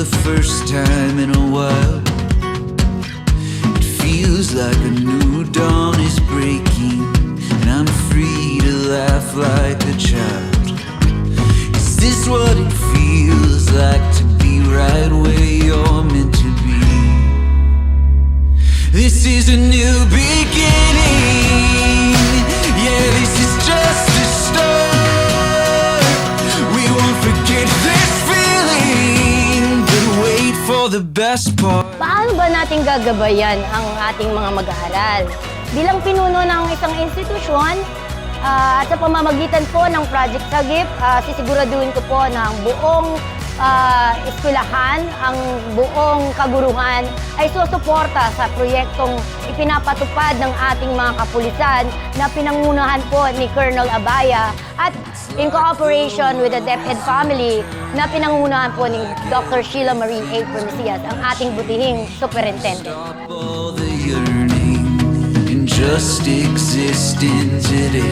the first time in a while. It feels like a new dawn is breaking, and I'm free to laugh like a child. Is this what it feels like to be right where you're meant to be? This is a new beginning. Yeah, this is just a start. We won't forget this feeling, but wait for the best part. Paano ba natin gagabayan ang ating mga mag-aaral? Bilang pinuno ng isang institusyon, at sa pamamagitan po ng Project Sagip, sisiguraduhin ko po na ang buong eskwelahan, ang buong kaguruhan ay susuporta sa proyektong ipinapatupad ng ating mga kapulisan na pinangunahan po ni Colonel Abaya at in cooperation with the DepEd family na pinangunahan po ni Dr. Sheila Marie A. Promesias, ang ating butihing superintendent. Stop all the yearning and just existing today.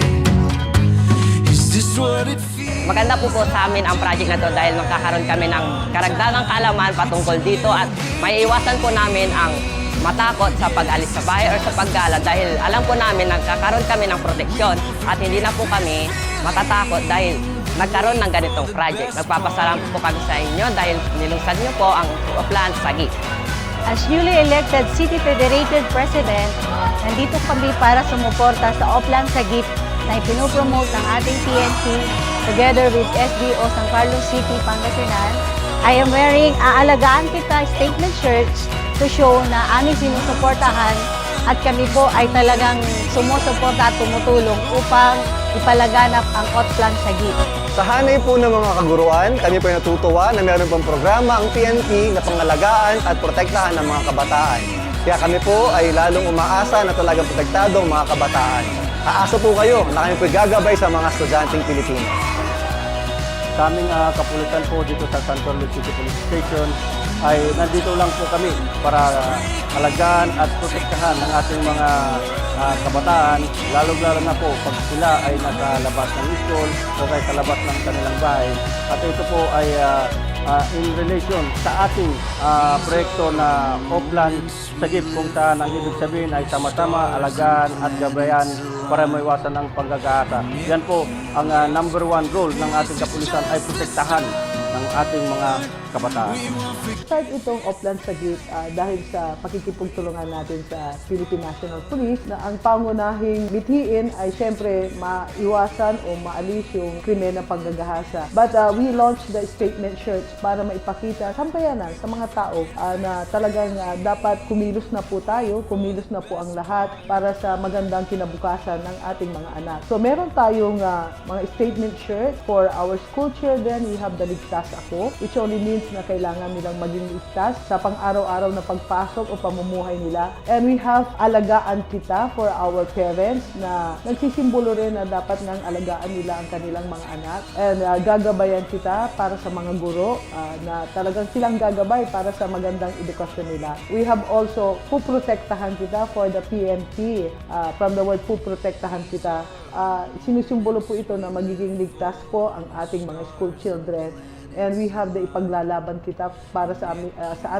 Is this what it feels? Maganda po sa amin ang project na to dahil magkakaroon kami ng karagdagang kaalaman patungkol dito at maiiwasan po namin ang matakot sa pag-alis sa bahay or sa paggala dahil alam po namin nagkakaroon kami ng proteksyon at hindi na po kami matatakot dahil nagkaroon ng ganitong project. Nagpapasalamat po kami sa inyo dahil nilungsad niyo po ang Oplan Sagip. As newly elected City Federated President, nandito kami para sumuporta sa Oplan Sagip na ipinopromote ng ating PNP together with SDO San Carlos City, Pangasinan. I am wearing Aalagaan Kita statement shirts to show na aming sinusuportahan at kami po ay talagang sumusuporta at tumutulong upang ipalaganap ang Oplan Sagip. Sa hanay po ng mga kaguruan, kami po ay natutuwa na meron pong programa ang PNP na pangalagaan at protektahan ng mga kabataan. Kaya kami po ay lalong umaasa na talagang protektado ang mga kabataan. Aasa po kayo na kami po gagabay sa mga estudyanteng Pilipino. Sa aming kapulisan po dito sa San Carlos City Police Station ay nandito lang po kami para alagaan at protektahan ng ating mga kabataan, lalo-lalo na po pag sila ay nakalabas ng school o kaya sa labas ng kanilang bahay. At ito po ay in relation sa ating proyekto na Oplan Sagip kung saan ang ibig sabihin ay sama-sama alagaan at gabayan para maiwasan ang panggagahasa. Yan po ang number one goal ng ating kapulisan ay protektahan ng ating mga kabataan. Start itong Oplan Sagip dahil sa pakikipagtulungan natin sa Philippine National Police na ang pangunahing mithiin ay siyempre maiwasan o maalis yung krimen ng panggagahasa. But we launched the statement shirts para maipakita sambayanan sa mga tao na talagang dapat kumilos na po tayo, kumilos na po ang lahat para sa magandang kinabukasan ng ating mga anak. So meron tayong mga statement shirts for our school children. We have the Ligtas Ako, which only means na kailangan nilang maging ligtas sa pang-araw-araw na pagpasok o pamumuhay nila. And we have Alagaan Kita for our parents na nagsisimbolo rin na dapat nang alagaan nila ang kanilang mga anak. And Gagabayan Kita para sa mga guro na talagang silang gagabay para sa magandang edukasyon nila. We have also Puprotektahan Kita for the PNP. From the word Puprotektahan Kita, sinusimbolo po ito na magiging ligtas po ang ating mga school children. And we have the Ipaglalaban Kita para sa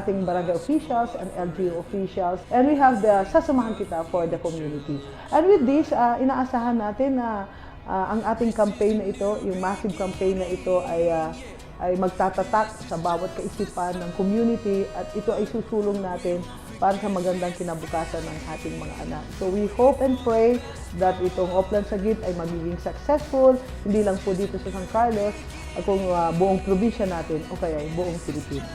ating barangay officials and LGU officials. And we have the Sasamahan Kita for the community. And with this, inaasahan natin na ang ating campaign na ito, yung massive campaign na ito ay magtatatak sa bawat kaisipan ng community at ito ay susulong natin para sa magandang kinabukasan ng ating mga anak. So we hope and pray that itong Oplan Sagip ay magiging successful, hindi lang po dito sa San Carlos, kung buong probinsya natin o kaya buong Pilipinas.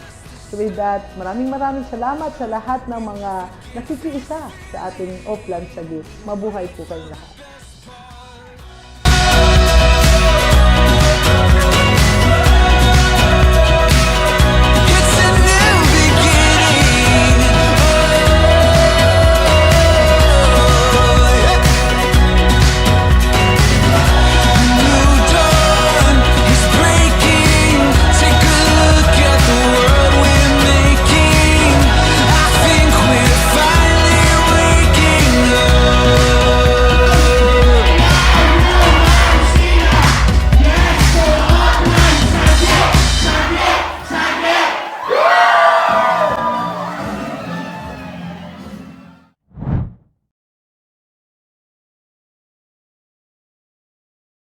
So with that, maraming salamat sa lahat ng mga nakikiisa sa ating Oplan Sagip. Mabuhay po kayong lahat.